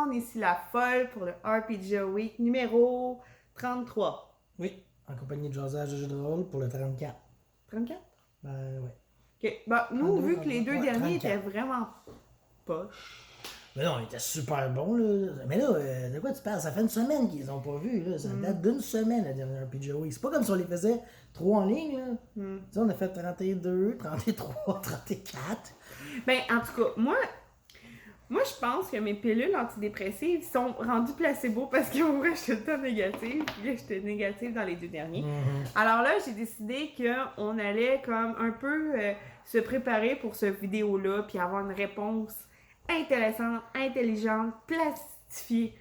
monde, ici la folle pour le RPG Week numéro 33. Oui, en compagnie de Josage de jeux de rôle pour le 34. 34? Ben ouais. Ok, bah nous, 32, vu que les deux ouais, derniers 34. étaient vraiment poches. Mais non, il était super bon, là. Mais là, de quoi tu parles? Ça fait une semaine qu'ils ont pas vu, là. Ça date d'une semaine, la dernière RPG Week. C'est pas comme si on les faisait 3 en ligne, là. Tu sais, on a fait 32, 33, 34. Ben, en tout cas, moi je pense que mes pilules antidépressives sont rendues placebo parce que moi, j'étais tout le temps négative. Puis là, j'étais négative dans les deux derniers. Alors là, j'ai décidé qu'on allait comme un peu se préparer pour cette vidéo-là puis avoir une réponse intéressante, intelligente, plastifiée.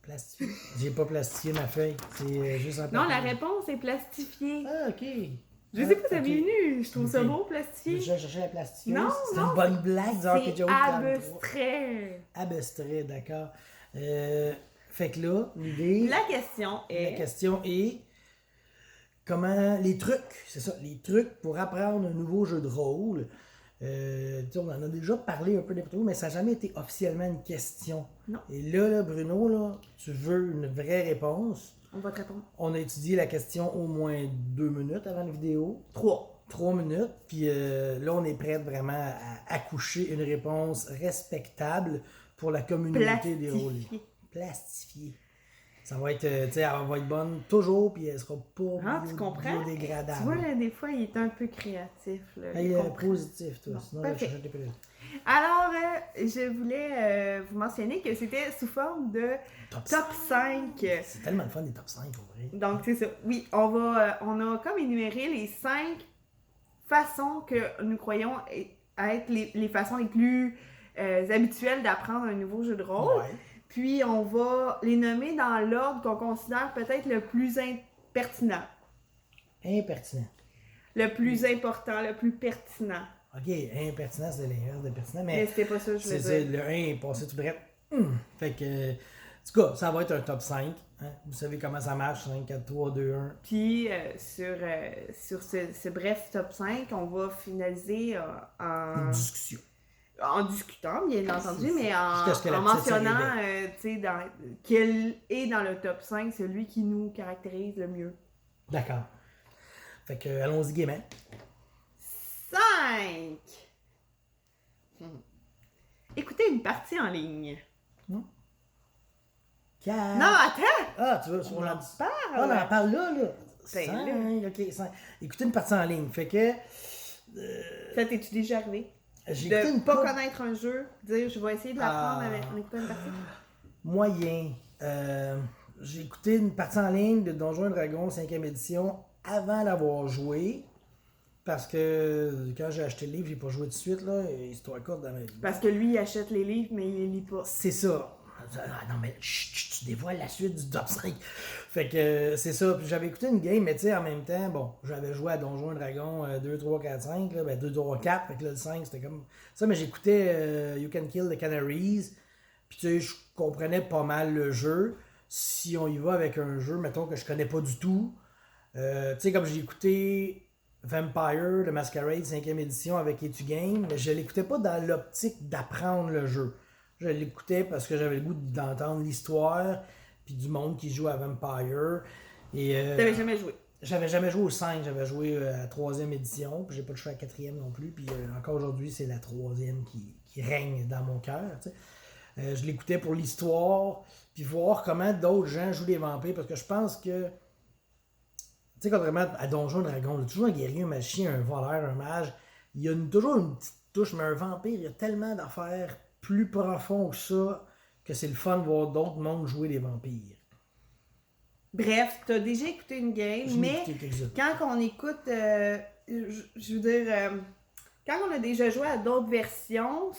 Plastifié? J'ai pas plastifié ma feuille. C'est juste un Non, la papier. réponse est plastifiée. Ah, ok. Je sais pas, ça ok. m'est venu. Je trouve ça Ok. beau, plastifié. Je cherchais la plastifiée. Non, C'est non, une bonne blague du RPG C'est Week 33. abstrait. Abstrait, d'accord. Fait que là, l'idée. La question La est... question est comment les trucs, c'est ça, les trucs pour apprendre un nouveau jeu de rôle. Tu sais, on en a déjà parlé un peu n'importe où, mais ça n'a jamais été officiellement une question. Non. Et là, Bruno, là, tu veux une vraie réponse. On va te répondre. On a étudié la question au moins 2 minutes avant la vidéo. 3. 3 minutes. Puis là, on est prêt vraiment à accoucher une réponse respectable pour la communauté des rôles. Plastifiée. Ça va être, tu sais, elle va être bonne toujours, puis elle sera pas Tu comprends? biodégradable. Tu vois, là, des fois, il est un peu créatif. Là, Hey, il comprend. positif, toi. Bon, Sinon, parfait. je cherche des pilules. Alors, je voulais vous mentionner que c'était sous forme de top 5. C'est tellement le fun des top 5, pour vrai. Donc, c'est ça. Oui, on a comme énuméré les 5 façons que nous croyons être les façons les plus habituelles d'apprendre un nouveau jeu de rôle. Ouais. Puis, on va les nommer dans l'ordre qu'on considère peut-être le plus pertinent. Impertinent. Le plus important, le plus pertinent. Ok, impertinent, c'est l'inverse de pertinent, Mais mais c'était pas ça que je c'est voulais ça, dire. le 1 est passé tout bref. Fait que, en tout cas, ça va être un top 5. Hein? Vous savez comment ça marche, 5, 4, 3, 2, 1. Puis, sur ce bref top 5, on va finaliser Une discussion. en discutant, bien entendu, C'est mais jusqu'à ce que la en petite mentionnant tu sais, quel est dans le top 5 celui qui nous caractérise le mieux. D'accord. Fait que, allons-y gaiement. 5! Écoutez une partie en ligne. 4. Non, attends! Ah, tu veux, On on en en parle! Ah, on en parle là. Ben 5, ok, 5. Écoutez une partie en ligne. Fait que, Ça t'es-tu déjà arrivé? j'ai De écouté une pas couple- connaître un jeu, dire je vais essayer de l'apprendre en écoutant une partie. Moyen. J'ai écouté une partie en ligne de Donjons et Dragons 5e édition avant l'avoir joué. Parce que quand j'ai acheté le livre, j'ai pas joué tout de suite, là. Histoire courte dans ma vie. Parce que lui, il achète les livres, mais il les lit pas. C'est ça. Ah, non, mais chut, tu dévoiles la suite du top 5. Fait que c'est ça. Puis j'avais écouté une game, mais tu sais, en même temps, bon, j'avais joué à Donjons et Dragons 2, 3, 4, 5. Là, ben 2, 3, 4. Fait que là, le 5, c'était comme ça. Mais j'écoutais You Can Kill the Canaries. Puis tu sais, je comprenais pas mal le jeu. Si on y va avec un jeu, mettons, que je connais pas du tout. Tu sais, comme j'ai écouté Vampire, le Masquerade 5e édition avec Etu Game, mais je l'écoutais pas dans l'optique d'apprendre le jeu. Je l'écoutais parce que j'avais le goût d'entendre l'histoire, puis du monde qui joue à Vampire. Et, T'avais jamais joué. j'avais jamais joué au 5, j'avais joué à la 3e édition, puis j'ai pas touché à la 4e non plus, puis encore aujourd'hui, c'est la 3e qui règne dans mon cœur. Tu sais. Je l'écoutais pour l'histoire, puis voir comment d'autres gens jouent les vampires, parce que je pense que, tu sais, contrairement à Donjons et Dragons, il y a toujours un guerrier, un magicien, un voleur, un mage, il y a toujours une petite touche, mais un vampire, il y a tellement d'affaires plus profondes que ça, que c'est le fun de voir d'autres mondes jouer les vampires. Bref, t'as déjà écouté une game, J'en ai mais écouté quelques-uns. quand on écoute, je veux dire, quand on a déjà joué à d'autres versions,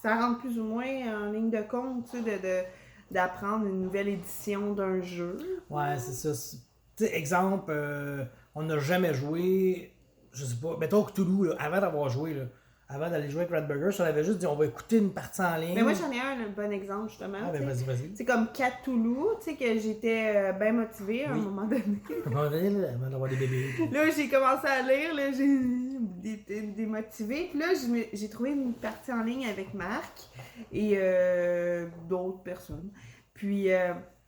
ça rentre plus ou moins en ligne de compte, tu sais, d'apprendre une nouvelle édition d'un jeu. Ouais, c'est ça. Tu sais, exemple, on n'a jamais joué, je sais pas, mettons Cthulhu, là, avant d'avoir joué, là, avant d'aller jouer avec Radburger, on avait juste dit on va écouter une partie en ligne. Mais moi, j'en ai un bon exemple, justement. Ah, ben tu sais. vas-y. C'est comme Cthulhu, tu sais, que j'étais bien motivée à un Oui. moment donné. On va aller, là, avant d'avoir des bébés. Là, j'ai commencé à lire, là, j'ai démotivée. Puis là, j'ai trouvé une partie en ligne avec Marc et d'autres personnes. Puis,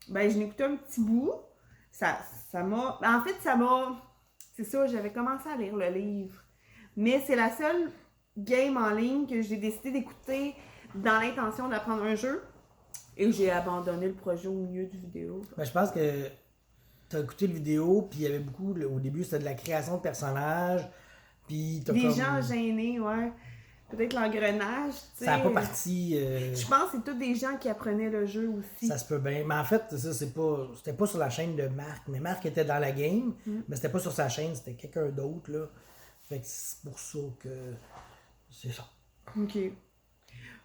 ben, je l'ai écouté un petit bout. Ça m'a... En fait, ça m'a... C'est ça, j'avais commencé à lire le livre. Mais c'est la seule game en ligne que j'ai décidé d'écouter dans l'intention d'apprendre un jeu. Et j'ai abandonné le projet au milieu du vidéo. Ben, je pense que t'as écouté le vidéo, puis il y avait beaucoup, au début, c'était de la création de personnages, puis t'as des comme... gens gênés, ouais. Peut-être l'engrenage, tu sais. Ça n'a pas parti... Je pense que c'est tous des gens qui apprenaient le jeu aussi. Ça se peut bien. Mais en fait, ça, c'était pas sur la chaîne de Marc. Mais Marc était dans la game, mais c'était pas sur sa chaîne, c'était quelqu'un d'autre, là. Fait que c'est pour ça que... C'est ça. OK.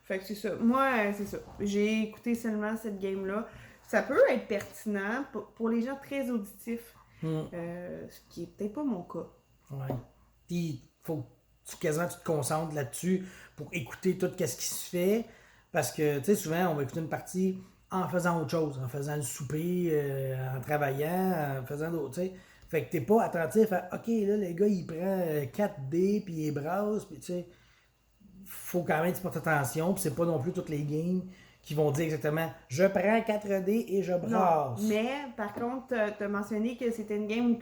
Fait que c'est ça. Moi, c'est ça. J'ai écouté seulement cette game-là. Ça peut être pertinent pour les gens très auditifs. Ce qui est peut-être pas mon cas. Ouais. Puis, faut quasiment tu te concentres là-dessus pour écouter tout ce qui se fait. Parce que, tu sais, souvent, on va écouter une partie en faisant autre chose. En faisant le souper, en travaillant, en faisant d'autres, tu sais. Fait que t'es pas attentif à, OK, là, le gars, il prend 4D, puis il brasse, puis tu sais... Faut quand même que tu portes attention, puis c'est pas non plus toutes les games qui vont dire exactement « Je prends 4D et je brasse ». Mais, par contre, t'as mentionné que c'était une game où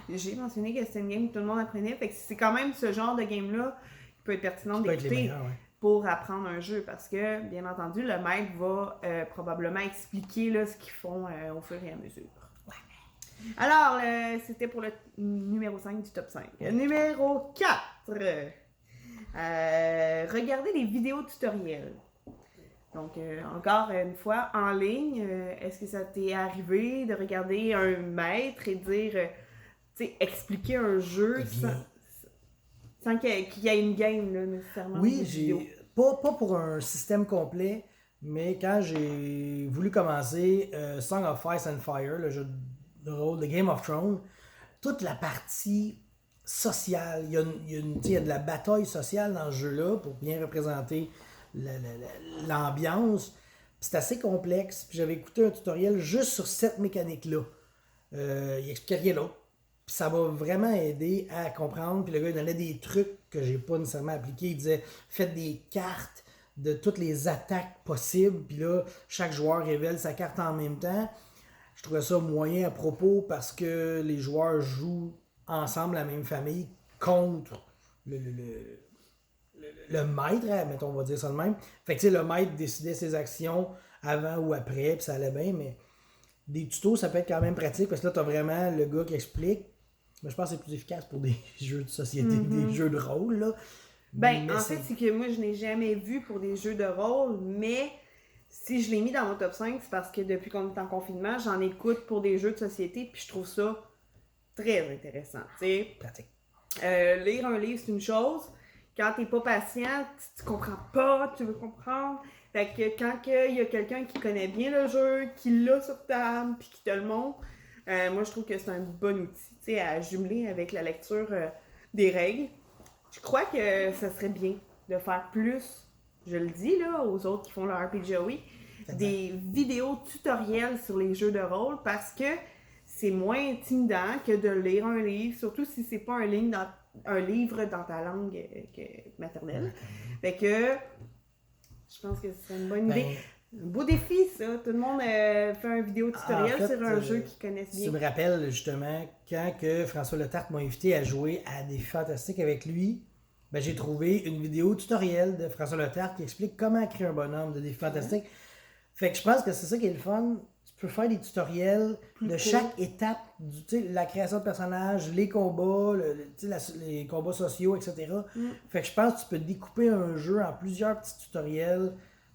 j'ai mentionné que c'était une game où tout le monde apprenait, fait que c'est quand même ce genre de game-là qui peut être pertinent d'écouter pour apprendre un jeu, parce que, bien entendu, le maître va probablement expliquer là, ce qu'ils font au fur et à mesure. Ouais. Alors, c'était pour le numéro 5 du top 5. Numéro 4. Regardez des vidéos tutoriels. Donc, encore une fois, en ligne, est-ce que ça t'est arrivé de regarder un maître et dire, tu sais, expliquer un jeu sans qu'il y ait une game, là, nécessairement? Oui, j'ai pas pour un système complet, mais quand j'ai voulu commencer Song of Ice and Fire, le jeu de rôle de Game of Thrones, toute la partie sociale, il y a de la bataille sociale dans ce jeu-là pour bien représenter l'ambiance. C'est assez complexe. Puis j'avais écouté un tutoriel juste sur cette mécanique-là. Il expliquait rien d'autre. Puis ça m'a vraiment aidé à comprendre. Puis le gars, il donnait des trucs que j'ai pas nécessairement appliqués. Il disait, faites des cartes de toutes les attaques possibles. Puis là, chaque joueur révèle sa carte en même temps. Je trouvais ça moyen à propos parce que les joueurs jouent ensemble la même famille contre le maître, mettons, on va dire ça de même. Fait que tu sais, le maître décidait ses actions avant ou après, puis ça allait bien, mais des tutos, ça peut être quand même pratique, parce que là, t'as vraiment le gars qui explique. Mais je pense que c'est plus efficace pour des jeux de société, des jeux de rôle, là. Ben, mais en fait, c'est que moi, je n'ai jamais vu pour des jeux de rôle, mais si je l'ai mis dans mon top 5, c'est parce que depuis qu'on est en confinement, j'en écoute pour des jeux de société, puis je trouve ça très intéressant, tu sais. Pratique. Lire un livre, c'est une chose. Quand t'es pas patient, tu comprends pas, tu veux comprendre. Fait que quand il y a quelqu'un qui connaît bien le jeu, qui l'a sur table, puis qui te le montre, moi je trouve que c'est un bon outil, tu sais, à jumeler avec la lecture des règles. Je crois que ça serait bien de faire plus, je le dis là, aux autres qui font le RPGOE, des vidéos tutoriels sur les jeux de rôle, parce que c'est moins intimidant que de lire un livre, surtout si c'est pas un livre dans ta langue maternelle. Fait que je pense que c'est une bonne idée. Un beau défi, ça. Tout le monde fait un vidéo tutoriel sur un jeu qu'ils connaissent bien. Tu me rappelles justement quand que François Letarte m'a invité à jouer à Défis Fantastiques avec lui. Ben, j'ai trouvé une vidéo tutoriel de François Letarte qui explique comment créer un bonhomme de Défis Fantastiques. Fait que je pense que c'est ça qui est le fun. Tu peux faire des tutoriels de chaque étape, la création de personnages, les combats, les combats sociaux, etc. Fait que je pense que tu peux découper un jeu en plusieurs petits tutoriels.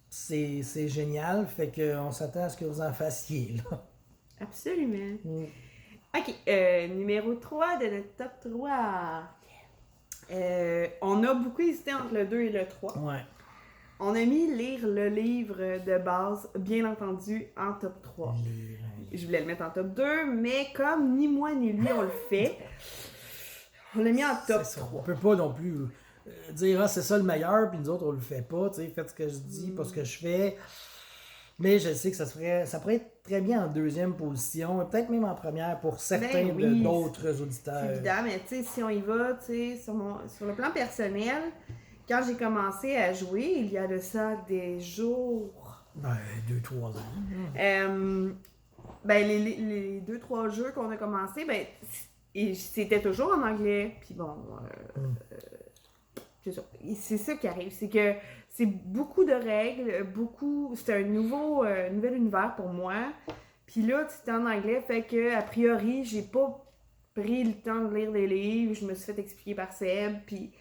C'est génial. Fait qu'on s'attend à ce que vous en fassiez, là. Absolument. Ok, numéro 3 de notre top 3. On a beaucoup hésité entre le 2 et le 3. Ouais. On a mis lire le livre de base, bien entendu, en top 3. Je voulais le mettre en top 2, mais comme ni moi ni lui on le fait, on l'a mis en top 3. On peut pas non plus dire c'est ça le meilleur, puis nous autres on le fait pas. Faites ce que je dis, pas ce que je fais. Mais je sais que ça pourrait être très bien en deuxième position, peut-être même en première pour certains d'autres auditeurs. C'est évident, mais tu sais, si on y va, tu sais, sur le plan personnel, quand j'ai commencé à jouer, il y a de ça des jours. 2-3 ans. Les 2-3 jeux qu'on a commencé, c'était toujours en anglais. Puis bon, c'est ça. C'est ça qui arrive, c'est que c'est beaucoup de règles, c'est un nouvel univers pour moi. Puis là, c'était en anglais, fait que a priori, j'ai pas pris le temps de lire des livres, je me suis fait expliquer par Seb, puis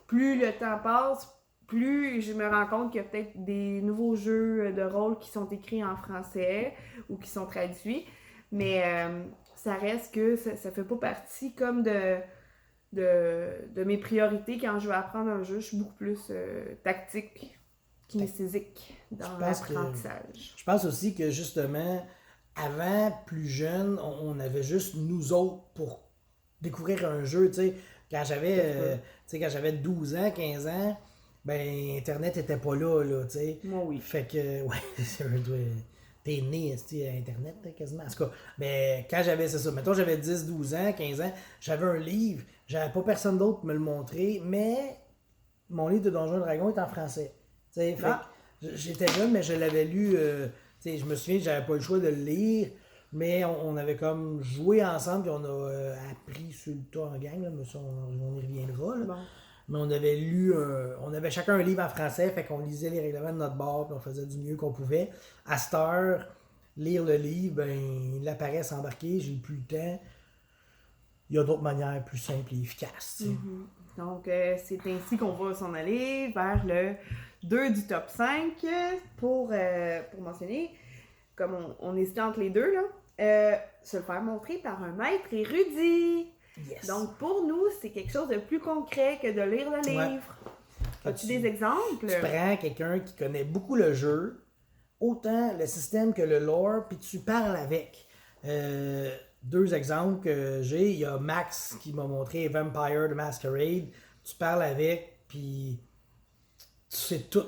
plus le temps passe, plus je me rends compte qu'il y a peut-être des nouveaux jeux de rôle qui sont écrits en français ou qui sont traduits, mais ça reste que ça fait pas partie comme de mes priorités quand je veux apprendre un jeu. Je suis beaucoup plus tactique, kinesthésique dans l'apprentissage. Je pense aussi que justement, avant, plus jeune, on avait juste nous autres pour découvrir un jeu, tu sais. Quand j'avais 12 ans, 15 ans, ben Internet était pas là, tu sais. Moi, oui. Fait que, t'es né à Internet, quasiment. En tout cas, mais quand j'avais, c'est ça, mettons j'avais 10, 12 ans, 15 ans, j'avais un livre, j'avais pas personne d'autre pour me le montrer, mais mon livre de Donjons et Dragons est en français. Tu sais, j'étais jeune, mais je l'avais lu, tu sais, je me souviens que j'avais pas le choix de le lire, mais on avait comme joué ensemble, puis on a appris sur le tas en gang, là, mais ça, on y reviendra, là. Bon. Mais on avait lu, on avait chacun un livre en français, fait qu'on lisait les règlements de notre bord, puis on faisait du mieux qu'on pouvait. À cette heure, lire le livre, il apparaît s'embarquer, j'ai plus le temps. Il y a d'autres manières plus simples et efficaces. Mm-hmm. Donc, c'est ainsi qu'on va s'en aller vers le 2 du top 5 pour mentionner, comme on hésitait entre les deux, là, se le faire montrer par un maître érudit. Yes. Donc, pour nous, c'est quelque chose de plus concret que de lire le livre. As-tu des exemples? Tu prends quelqu'un qui connaît beaucoup le jeu, autant le système que le lore, puis tu parles avec. 2 exemples que j'ai. Il y a Max qui m'a montré Vampire the Masquerade. Tu parles avec, puis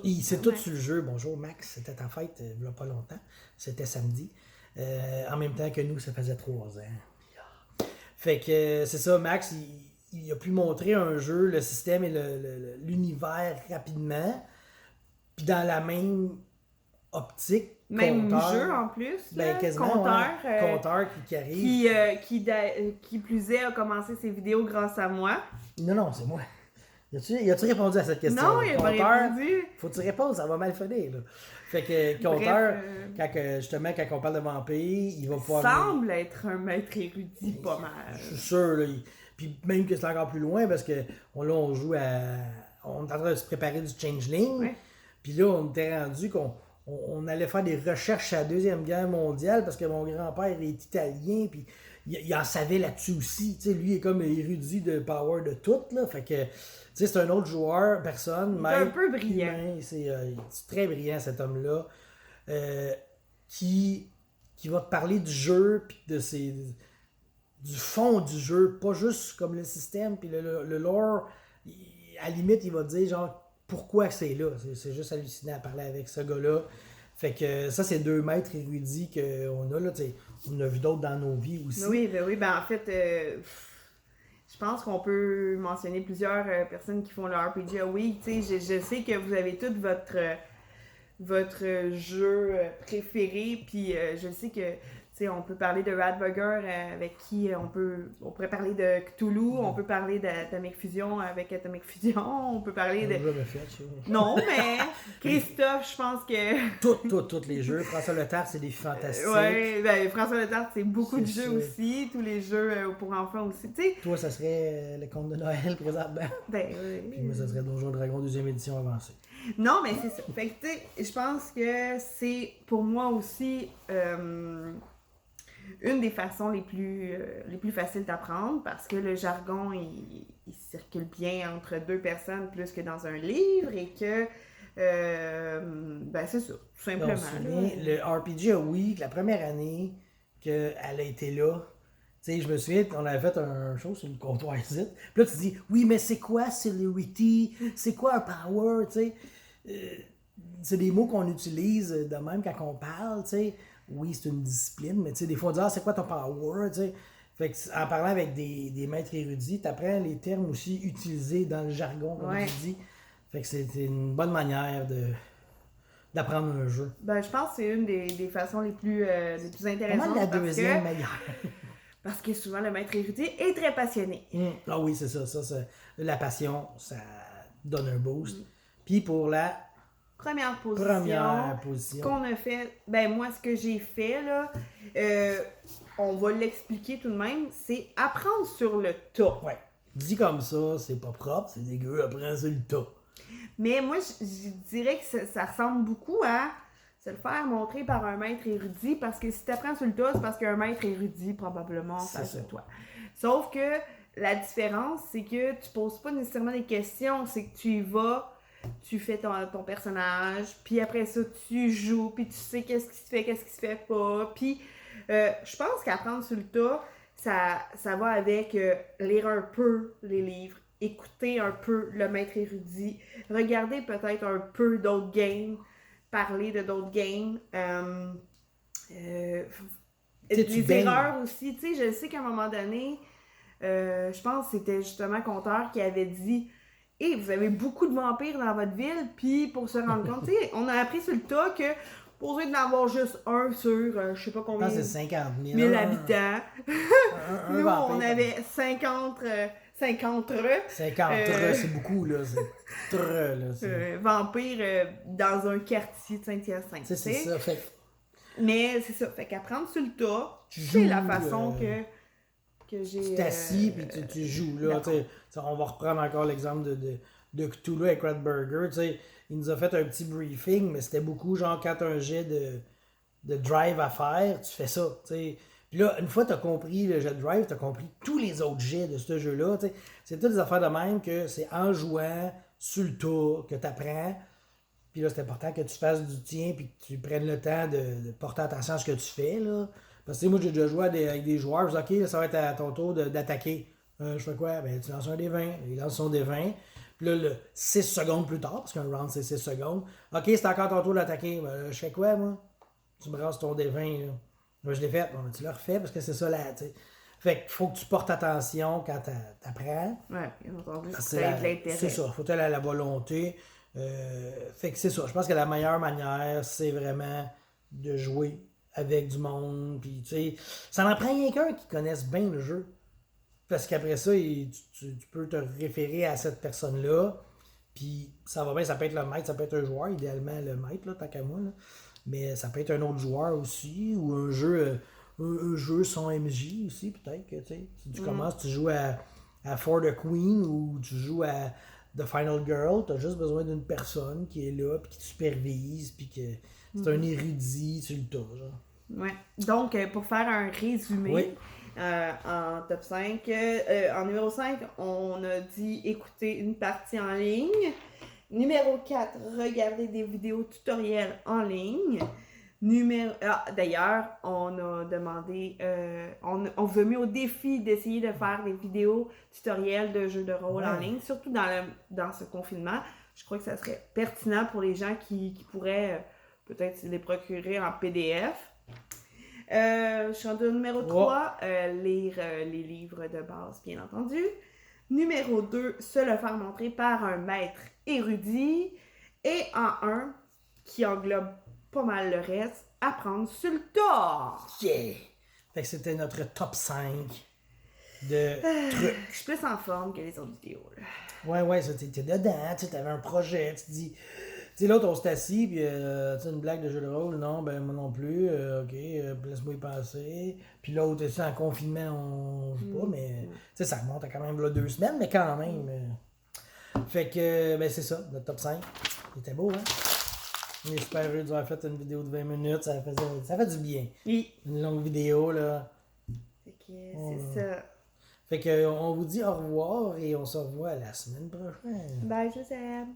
il sait tout sur le jeu. Bonjour Max, c'était ta fête il n'y a pas longtemps. C'était samedi. En même temps que nous, ça faisait 3 ans. Fait que c'est ça, Max, il a pu montrer un jeu, le système et l'univers rapidement, puis dans la même optique. Même compteur, jeu en plus, quasiment, compteur qui arrive. Qui plus est a commencé ses vidéos grâce à moi. Non, c'est moi. Y a-tu répondu à cette question? Non, il n'a pas répondu. Faut que tu répondes, ça va mal finir, là. Fait que compteur, quand on parle de vampire, il va pouvoir... semble être un maître érudit pas mal. Je suis sûr, là. Puis même que c'est encore plus loin, parce que là, on joue à... On est en train de se préparer du Changeling. Ouais. Puis là, on était rendu qu'on allait faire des recherches à la Deuxième Guerre mondiale, parce que mon grand-père est italien, puis il en savait là-dessus aussi. Tu sais, lui, il est comme érudit de power de tout, là. Fait que... Tu sais, c'est un autre joueur, personne. Il est un peu brillant. C'est très brillant, cet homme-là. Qui va te parler du jeu, puis du fond du jeu, pas juste comme le système, puis le lore. À la limite, il va te dire, genre, pourquoi c'est là. C'est juste hallucinant à parler avec ce gars-là. Fait que ça, c'est 2 maîtres érudits qu'on a, là. T'sais, on a vu d'autres dans nos vies aussi. Oui, en fait... Je pense qu'on peut mentionner plusieurs personnes qui font le RPG Week. Je sais que vous avez tout votre jeu préféré, puis je sais que on peut parler de Radbugger avec qui on pourrait parler de Cthulhu, on peut parler d'Atomic Fusion avec Atomic Fusion, on peut parler de... Non, mais Christophe, je pense que... Tous les jeux. François Letarte, c'est des fantastiques. Oui, François Letarte, c'est beaucoup de jeux aussi, tous les jeux pour enfants aussi. T'sais. Toi, ça serait le conte de Noël présentement. Oui. Puis moi, ça serait Donjons et Dragons 2e édition avancée. Non, mais c'est ça. Fait que, tu sais, je pense que c'est pour moi aussi une des façons les plus faciles d'apprendre parce que le jargon, il circule bien entre 2 personnes plus que dans un livre et que, c'est ça, tout simplement. Le RPG Week, la première année qu'elle a été là, tu sais, je me souviens, on avait fait un show sur une comptoir ici. Puis là, tu dis, oui, mais c'est quoi Celerity? C'est quoi un power? Tu sais, c'est des mots qu'on utilise de même quand on parle, tu sais. Oui, c'est une discipline, mais tu sais, des fois, on dit, c'est quoi ton power, tu sais. Fait que, en parlant avec des maîtres érudits, tu apprends les termes aussi utilisés dans le jargon, comme tu dis. Fait que c'est une bonne manière d'apprendre un jeu. Ben, je pense que c'est une des façons les plus intéressantes. Comment la deuxième meilleure? Parce que souvent, le maître érudit est très passionné. Ah oui, c'est ça. La passion, ça donne un boost. Puis pour la première position qu'on a fait, ben moi, ce que j'ai fait, là, on va l'expliquer tout de même, c'est apprendre sur le tas. Ouais. Dit comme ça, c'est pas propre, c'est dégueu, apprendre sur le tas. Mais moi, je dirais que ça ressemble beaucoup à se le faire montrer par un maître érudit, parce que si tu apprends sur le tas, c'est parce qu'un maître érudit, probablement, face à toi. Sauf que la différence, c'est que tu poses pas nécessairement des questions, c'est que tu y vas, tu fais ton personnage, puis après ça, tu joues, puis tu sais qu'est-ce qui se fait, qu'est-ce qui se fait pas. Puis, je pense qu'apprendre sur le tas, ça va avec lire un peu les livres, écouter un peu le maître érudit, regarder peut-être un peu d'autres games, parler de d'autres games. Les erreurs aussi, tu sais, je sais qu'à un moment donné, je pense que c'était justement Conteur qui avait dit « Hey, vous avez beaucoup de vampires dans votre ville, puis pour se rendre compte, tu sais, on a appris sur le tas que posé d'en avoir juste un sur, je sais pas combien, c'est 50 000 habitants. Nous, on avait 50 c'est beaucoup, là. Vampires dans un quartier de Saint-Hyacinthe. C'est ça, fait. Mais c'est ça, fait qu'apprendre sur le tas, c'est la façon que j'ai... Tu t'assis, puis tu joues, là. On va reprendre encore l'exemple de Cthulhu avec Red Burger, tu sais. Il nous a fait un petit briefing, mais c'était beaucoup, genre, quand tu as un jet de drive à faire, tu fais ça, tu sais. Puis là, une fois que tu as compris le jet de drive, tu as compris tous les autres jets de ce jeu-là, tu sais. C'est toutes des affaires de même que c'est en jouant sur le tas que tu apprends. Puis là, c'est important que tu fasses du tien, puis que tu prennes le temps de porter attention à ce que tu fais, là. Parce que moi, j'ai déjà joué avec des joueurs, je dis, OK, là, ça va être à ton tour d'attaquer. Je fais quoi? Ben, tu lances un des 20, il lance son des 20. Puis là, 6 secondes plus tard, parce qu'un round, c'est 6 secondes. OK, c'est encore ton tour d'attaquer. Ben, je fais quoi, moi? Tu brasses ton des 20, là. Moi, je l'ai fait. Bon, tu le refais, parce que c'est ça, là, tu sais. Fait qu'il faut que tu portes attention quand t'apprends. Ouais, bien entendu, c'est de l'intérêt. C'est ça, faut aller à la volonté. Fait que c'est ça. Je pense que la meilleure manière, c'est vraiment de jouer avec du monde. Puis, tu sais, ça en prend quelqu'un qui connaisse bien le jeu. Parce qu'après ça, tu peux te référer à cette personne-là. Puis, ça va bien, ça peut être le maître, ça peut être un joueur, idéalement le maître, là, tant qu'à moi. Là. Mais ça peut être un autre joueur aussi, ou un jeu sans MJ aussi, peut-être que, tu sais. Si tu commences, tu joues à For the Queen ou tu joues à The Final Girl, tu as juste besoin d'une personne qui est là, puis qui te supervise, puis que c'est un érudit sur le tas, genre. Ouais. Donc, pour faire un résumé, en top 5, en numéro 5, on a dit écouter une partie en ligne. Numéro 4, regarder des vidéos tutoriels en ligne. D'ailleurs, on a demandé, on vous a mis au défi d'essayer de faire des vidéos tutoriels de jeux de rôle en ligne, surtout dans ce confinement. Je crois que ça serait pertinent pour les gens qui pourraient peut-être les procurer en PDF. Je suis rendue au numéro 3, lire les livres de base, bien entendu. Numéro 2, se le faire montrer par un maître érudit. Et en 1, qui englobe pas mal le reste, apprendre sur le tas. Yeah! Fait que c'était notre top 5 de trucs. Je suis plus en forme que les autres vidéos. Là. Ouais, ça, t'es dedans, tu avais un projet, tu te dis... Tu sais, l'autre, on s'est assis, puis tu sais, une blague de jeu de rôle, non, ben moi non plus, ok, laisse-moi y passer. Puis l'autre, c'est en confinement, on joue pas, mais tu sais, ça remonte à quand même là, 2 semaines, mais quand même. Fait que, ben c'est ça, notre top 5. C'était beau, hein? On est super heureux d'avoir fait une vidéo de 20 minutes, ça fait du bien. Oui. Une longue vidéo, là. Fait que c'est ça. Fait que, on vous dit au revoir et on se revoit la semaine prochaine. Bye, Joseph.